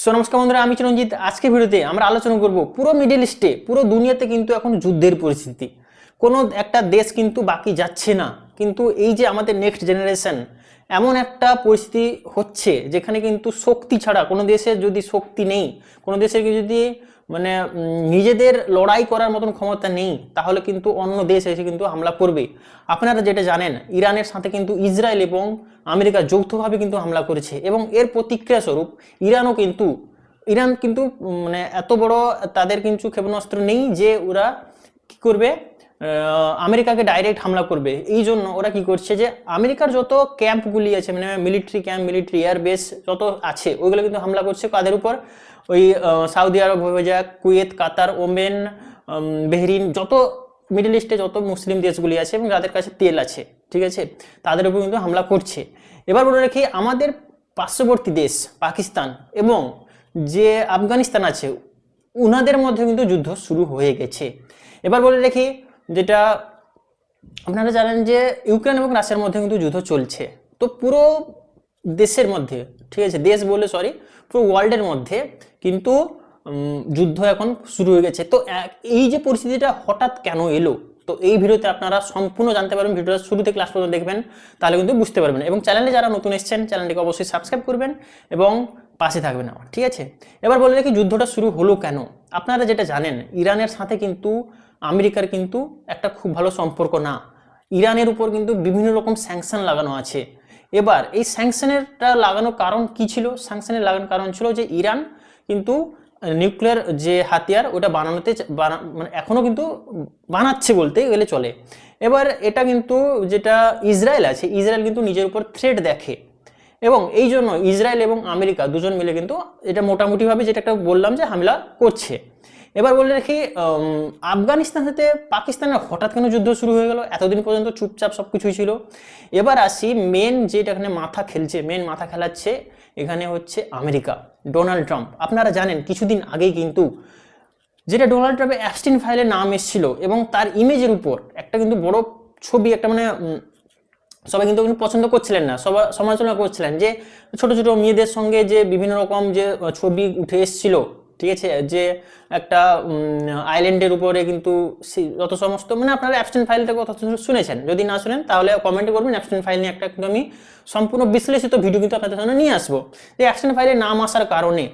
So নমস্কার বন্ধুরা, আমি চিরঞ্জিত। আজকে ভিডিওতে আমরা আলোচনা করব পুরো মিডল ইস্টে, পুরো দুনিয়াতে কিন্তু এখন যুদ্ধের পরিস্থিতি। কোনো একটা দেশ কিন্তু বাকি যাচ্ছে না। কিন্তু এই যে আমাদের নেক্সট জেনারেশন, এমন একটা পরিস্থিতি হচ্ছে যেখানে কিন্তু শক্তি ছাড়া, কোনো দেশের যদি শক্তি নেই, কোনো দেশের যদি মানে নিজেদের লড়াই করার মতন ক্ষমতা নেই, তাহলে কিন্তু অন্য দেশ এসে কিন্তু হামলা করবে। আপনারা যেটা জানেন, ইরানের সাথে কিন্তু ইসরায়েল এবং আমেরিকা যৌথভাবে কিন্তু হামলা করেছে, এবং এর প্রতিক্রিয়া স্বরূপ ইরান কিন্তু মানে এত বড় তাদের কিন্তু ক্ষেপণাস্ত্র নেই যে ওরা কি করবে, আমেরিকাকে ডাইরেক্ট হামলা করবে। এই জন্য ওরা কি করছে, যে আমেরিকার যত ক্যাম্পগুলি আছে, মানে military camp, military air base যত আছে, ওইগুলো কিন্তু হামলা করছে কাদের উপর, ওই সৌদি আরব হয়ে যাক, কুয়েত, কাতার, ওমেন, বেহরিন, যত মিডল ইস্টে যত মুসলিম দেশগুলি আছে এবং যাদের কাছে তেল আছে, ঠিক আছে, তাদের উপর কিন্তু হামলা করছে। এবার বলে রাখি, আমাদের পার্শ্ববর্তী দেশ পাকিস্তান এবং যে আফগানিস্তান আছে, উনাদের মধ্যে কিন্তু যুদ্ধ শুরু হয়ে গেছে। এবার বলে রাখি, যেটা আপনারা জানেন যে ইউক্রেন এবং রাশিয়ার মধ্যে কিন্তু যুদ্ধ চলছে। তো পুরো দেশের মধ্যে, ঠিক আছে, দেশ বলে সরি, পুরো ওয়ার্ল্ডের মধ্যে কিন্তু যুদ্ধ এখন শুরু হয়ে গেছে। তো এই যে পরিস্থিতিটা হঠাৎ কেন এলো, তো এই ভিডিওতে আপনারা সম্পূর্ণ জানতে পারবেন। ভিডিওটা শুরু থেকে লাস্ট পর্যন্ত দেখবেন, তাহলে কিন্তু বুঝতে পারবেন। এবং চ্যানেলে যারা নতুন এসেছেন, চ্যানেলটিকে অবশ্যই সাবস্ক্রাইব করবেন এবং পাশে থাকবেন আমার, ঠিক আছে। এবার বলে রাখি, যুদ্ধটা শুরু হলো কেন। আপনারা যেটা জানেন, ইরানের সাথে কিন্তু আমেরিকার কিন্তু একটা খুব ভালো সম্পর্ক না। ইরানের উপর কিন্তু বিভিন্ন রকম স্যাংশন লাগানো আছে। এবার এই স্যাংশনেরটা লাগানোর কারণ কি ছিল? স্যাংশনের লাগানোর কারণ ছিল যে ইরান কিন্তু নিউক্লিয়ার যে হাতিয়ার ওটা মানে এখনো কিন্তু বানাচ্ছে বলতে গেলে চলে। এবার এটা কিন্তু যেটা ইসরায়েল আছে, ইসরায়েল কিন্তু নিজের উপর থ্রেট দেখে, এবং এই জন্য ইসরায়েল এবং আমেরিকা দুজন মিলে কিন্তু এটা মোটামুটিভাবে যেটা একটা বললাম যে হামলা করছে। এবার বলে রাখি, আফগানিস্তান সাথে পাকিস্তানের হঠাৎ কেন যুদ্ধ শুরু হয়ে গেল? এতদিন পর্যন্ত চুপচাপ সব কিছুই ছিল। এবার আসি মেন যেটা এখানে মাথা খেলছে, মেন মাথা খেলাচ্ছে এখানে হচ্ছে আমেরিকা, ডোনাল্ড ট্রাম্প। আপনারা জানেন কিছুদিন আগেই কিন্তু যেটা ডোনাল্ড ট্রাম্পের অ্যাপস্টিন ফাইলের নাম এসেছিল, এবং তার ইমেজের উপর একটা কিন্তু বড় ছবি, একটা মানে সবাই কিন্তু পছন্দ করছিলেন না, সবাই সমালোচনা করছিলেন যে ছোট ছোট মেয়েদের সঙ্গে যে বিভিন্ন রকম যে ছবি উঠে এসেছিল, ঠিক আছে, যে একটা আইল্যান্ডের উপরে কিন্তু যত সমস্ত, মানে আপনারা অ্যাপস্টিন ফাইলটা কথা শুনেছেন, যদি না শুনেন তাহলে কমেন্টে করবেন। অ্যাপস্টিন ফাইল নিয়ে একটা কিন্তু আমি সম্পূর্ণ বিশ্লেষিত ভিডিও কিন্তু আপনাদের সামনে নিয়ে আসবো। এই অ্যাপস্টিন ফাইলের নাম আসার কারণে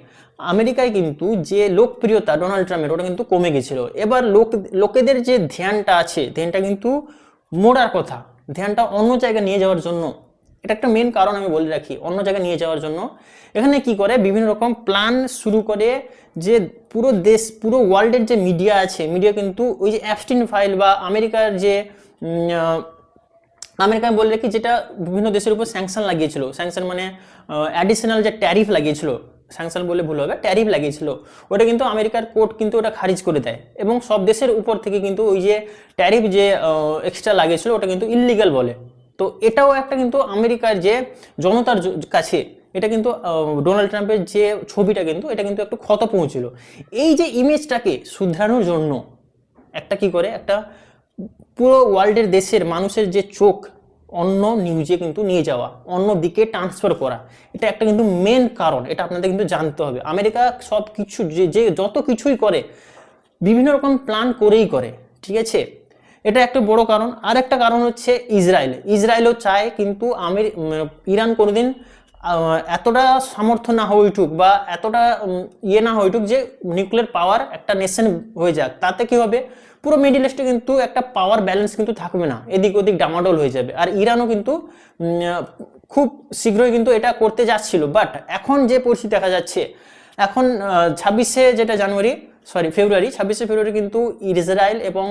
আমেরিকায় কিন্তু যে লোকপ্রিয়তা ডোনাল্ড ট্রাম্পের ওটা কিন্তু কমে গেছিল। এবার লোকেদের যে ধ্যানটা আছে, ধ্যানটা কিন্তু মোড়ার কথা, ধ্যানটা অন্য জায়গায় নিয়ে যাওয়ার জন্য, এটা একটা মেন কারণ আমি বলে রাখি, অন্য জায়গায় নিয়ে যাওয়ার জন্য এখানে কি করে, বিভিন্ন রকম প্ল্যান শুরু করে, যে পুরো দেশ, পুরো ওয়ার্ল্ডের যে মিডিয়া আছে, মিডিয়া কিন্তু ওই যে অ্যাপস্টিন ফাইল বা আমেরিকার যে আমেরিকায় বলে রাখি, যেটা বিভিন্ন দেশের উপর স্যাংশন লাগিয়েছিল, স্যাংশন মানে অ্যাডিশনাল যে ট্যারিফ লাগিয়েছিল, স্যাংশন বলে ভুল হবে, ট্যারিফ লাগিয়েছিল, ওটা কিন্তু আমেরিকার কোর্ট কিন্তু ওটা খারিজ করে দেয়, এবং সব দেশের উপর থেকে কিন্তু ওই যে ট্যারিফ যে এক্সট্রা লাগিয়েছিল ওটা কিন্তু ইললিগাল বলে। তো এটাও একটা কিন্তু আমেরিকার যে জনতার কাছে এটা কিন্তু ডোনাল্ড ট্রাম্পের যে ছবিটা কিন্তু এটা কিন্তু একটু ক্ষত পৌঁছিল। এই যে ইমেজটাকে শুধরানোর জন্য একটা কি করে, একটা পুরো ওয়ার্ল্ডের দেশের মানুষের যে চোখ অন্য নিউজে কিন্তু নিয়ে যাওয়া, অন্য দিকে ট্রান্সফার করা, এটা একটা কিন্তু মেন কারণ। এটা আপনাদের কিন্তু জানতে হবে। আমেরিকা সব কিছু যে যত কিছুই করে বিভিন্ন রকম প্ল্যান করেই করে, ঠিক আছে, এটা একটা বড় কারণ। আর একটা কারণ হচ্ছে ইসরায়েলও চায় কিন্তু ইরান কোনোদিন এতটা সামর্থ্য না হয়ে উঠুক, বা এতটা না হয়ে উঠুক যে নিউক্লিয়ার পাওয়ার একটা নেশন হয়ে যাক। তাতে কি হবে, পুরো মিডল ইস্টে কিন্তু একটা পাওয়ার ব্যালেন্স কিন্তু থাকবে না, এদিক ওদিক ডামাডোল হয়ে যাবে। আর ইরানও কিন্তু খুব শীঘ্রই কিন্তু এটা করতে যাচ্ছিল, বাট এখন যে পরিস্থিতি দেখা যাচ্ছে, এখন 26শে ফেব্রুয়ারি কিন্তু ইসরায়েল এবং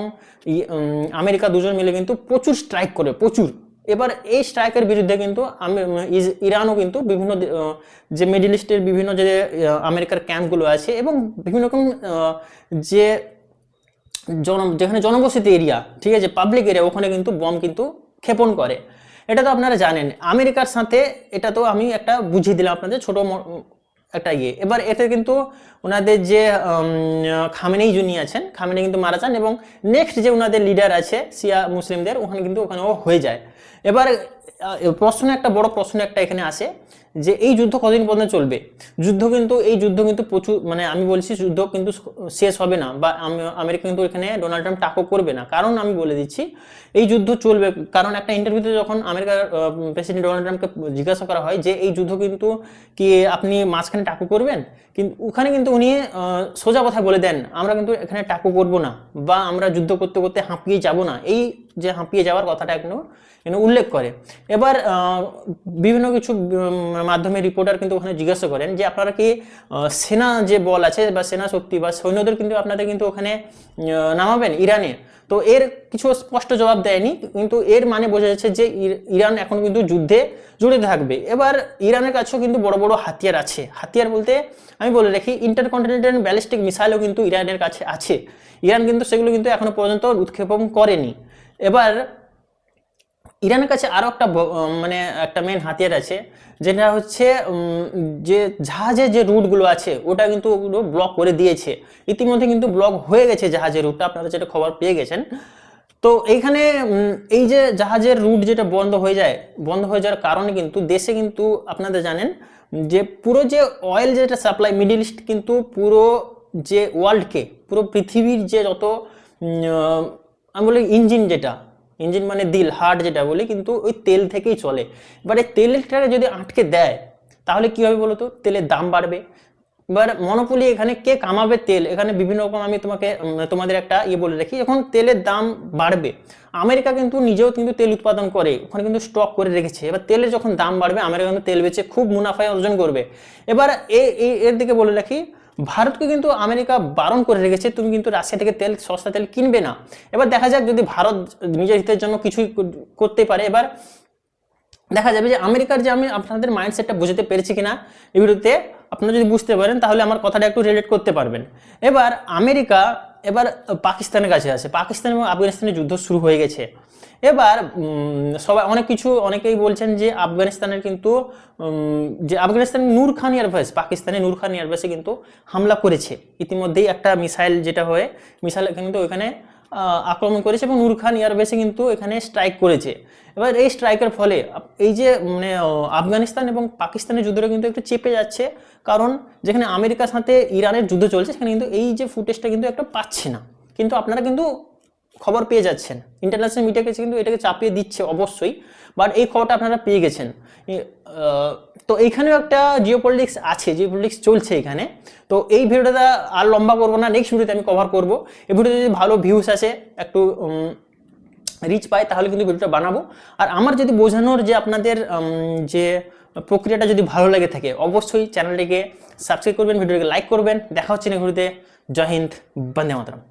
আমেরিকা দুজন মিলে কিন্তু প্রচুর স্ট্রাইক করে, প্রচুর। এবার এই স্ট্রাইকের বিরুদ্ধে কিন্তু ইরানও কিন্তু বিভিন্ন যে মিডল ইস্টের বিভিন্ন যে আমেরিকার ক্যাম্পগুলো আছে এবং বিভিন্ন রকম যে যেখানে জনবসতি এরিয়া, ঠিক আছে, পাবলিক এরিয়া, ওখানে কিন্তু বম কিন্তু ক্ষেপণ করে। এটা তো আপনারা জানেন। আমেরিকার সাথে এটা তো আমি একটা বুঝিয়ে দিলাম আপনাদের, ছোট একটা ইয়ে। এবার এতে কিন্তু ওনাদের যে খামেনেই যিনি আছেন, খামেনেই কিন্তু মারা যান, এবং নেক্সট যে ওনাদের লিডার আছে শিয়া মুসলিমদের, ওখানেও হয়ে যায়। এবার বড় প্রশ্ন একটা এখানে আসে যে এই যুদ্ধ কতদিন পর্যন্ত চলবে। এই যুদ্ধ কিন্তু প্রচুর, মানে আমি বলছি যুদ্ধ কিন্তু শেষ হবে না, বা আমেরিকা কিন্তু এখানে ডোনাল্ড ট্রাম্প টাকও করবে না। কারণ আমি বলে দিচ্ছি এই যুদ্ধ চলবে, কারণ একটা ইন্টারভিউতে যখন আমেরিকার প্রেসিডেন্ট ডোনাল্ড ট্রাম্পকে জিজ্ঞাসা করা হয় যে এই যুদ্ধ কিন্তু কি আপনি মাঝখানে টাকু করবেন, কিন্তু ওখানে কিন্তু উনি সোজা কথা বলে দেন আমরা কিন্তু এখানে টাকু করব না, বা আমরা যুদ্ধ করতে করতে হাঁপিয়ে যাব না। এই যে হাঁপিয়ে যাওয়ার কথাটা একটু উল্লেখ করে। এবার বিভিন্ন কিছু মাধ্যমে রিপোর্টার কিন্তু ওখানে জিজ্ঞাসা করেন যে আপনারা কি সেনা যে বল আছে বা সেনা শক্তি বা সৈন্যদের কিন্তু আপনাদের কিন্তু ওখানে নামাবেন ইরানে। তো এর কিছু স্পষ্ট জবাব দেয়নি, কিন্তু এর মানে বোঝা যাচ্ছে যে ইরান এখন কিন্তু যুদ্ধে জড়িত থাকবে। এবার ইরানের কাছেও কিন্তু বড় বড় হাতিয়ার আছে। হাতিয়ার বলতে আমি বলে রাখি ইন্টারকন্টিনেন্টাল ব্যালিস্টিক মিসাইলও কিন্তু ইরানের কাছে আছে। ইরান কিন্তু সেগুলো কিন্তু এখনো পর্যন্ত উৎক্ষেপণ করেনি। এবার ইরানের কাছে আরও একটা মানে একটা মেন হাতিয়ার আছে, যেটা হচ্ছে যে জাহাজের যে রুটগুলো আছে ওটা কিন্তু ওগুলো ব্লক করে দিয়েছে। ইতিমধ্যে কিন্তু ব্লক হয়ে গেছে জাহাজের রুটটা, আপনারা যেটা খবর পেয়ে গেছেন। তো এইখানে এই যে জাহাজের রুট যেটা বন্ধ হয়ে যাওয়ার কারণে কিন্তু দেশে কিন্তু আপনাদের জানেন যে পুরো যে অয়েল যেটা সাপ্লাই মিডল ইস্ট কিন্তু পুরো যে ওয়ার্ল্ডকে, পুরো পৃথিবীর যে যত আমি বলি ইঞ্জিন মানে দিল, হার্ট যেটা বলি, কিন্তু ওই তেল থেকেই চলে। এবার এই তেলটাকে যদি আটকে দেয় তাহলে কি হবে বলো তো, তেলের দাম বাড়বে। এবার মনোপলি এখানে কে কামাবে তেল, এখানে বিভিন্ন রকম আমি তোমাদের একটা বলে রাখি, যখন তেলের দাম বাড়বে, আমেরিকা কিন্তু নিজেও কিন্তু তেল উৎপাদন করে, ওখানে কিন্তু স্টক করে রেখেছে। এবার তেলের যখন দাম বাড়বে আমেরিকা কিন্তু তেল বেচে খুব মুনাফা অর্জন করবে। এবার এর দিকে বলে রাখি ভারতকে কিন্তু আমেরিকা বারণ করে রেখেছে তুমি কিন্তু রাশিয়া থেকে সস্তা তেল কিনবে না। এবার দেখা যাক যদি ভারত নিজের হিতের জন্য কিছুই করতে পারে, এবার দেখা যাবে যে আমেরিকার যে আমি আপনাদের মাইন্ডসেটটা বুঝতে পেরেছি কিনা এই ভিডিওতে আপনারা যদি বুঝতে পারেন তাহলে আমার কথাটা একটু রিলেট করতে পারবেন। এবার আমেরিকা এবার পাকিস্তানের কাছে আছে, পাকিস্তান এবং আফগানিস্তানের যুদ্ধ শুরু হয়ে গেছে। এবার সবাই অনেকেই বলছেন যে আফগানিস্তানের কিন্তু যে আফগানিস্তানের নূর খান এয়ারবেস, পাকিস্তানের নূর খান এয়ারবেসে কিন্তু হামলা করেছে ইতিমধ্যেই, একটা মিসাইল যেটা হয়ে মিসাইল কিন্তু ওইখানে আক্রমণ করেছে এবং নূর খান এয়ারবেসে কিন্তু এখানে স্ট্রাইক করেছে। এবার এই স্ট্রাইকের ফলে এই যে মানে আফগানিস্তান এবং পাকিস্তানের যুদ্ধটা কিন্তু একটু চেপে যাচ্ছে, কারণ যেখানে আমেরিকার সাথে ইরানের যুদ্ধ চলছে সেখানে কিন্তু এই যে ফুটেজটা কিন্তু একটা পাচ্ছে না, কিন্তু আপনারা কিন্তু খবর পেয়ে যাচ্ছেন, ইন্টারন্যাশনাল মিডিয়া কাছে কিন্তু এটাকে চাপিয়ে দিচ্ছে অবশ্যই, বাট এই খবরটা আপনারা পেয়ে গেছেন। তো এইখানেও একটা জিওপলিটিক্স আছে, জিওপলিটিক্স চলছে এখানে। তো এই ভিডিওটা আর লম্বা করবো না, নেক্সট ভিডিওতে আমি কভার করবো। এই ভিডিওতে যদি ভালো ভিউস আসে, একটু রিচ পায়, তাহলে কিন্তু ভিডিওটা বানাবো। আর আমার যদি বোঝানোর যে আপনাদের যে প্রক্রিয়াটা যদি ভালো লাগে থাকে, অবশ্যই চ্যানেলটিকে সাবস্ক্রাইব করবেন, ভিডিওটিকে লাইক করবেন। দেখা হচ্ছে না ভিডিওতে। জয় হিন্দ, বন্দে মাতরম।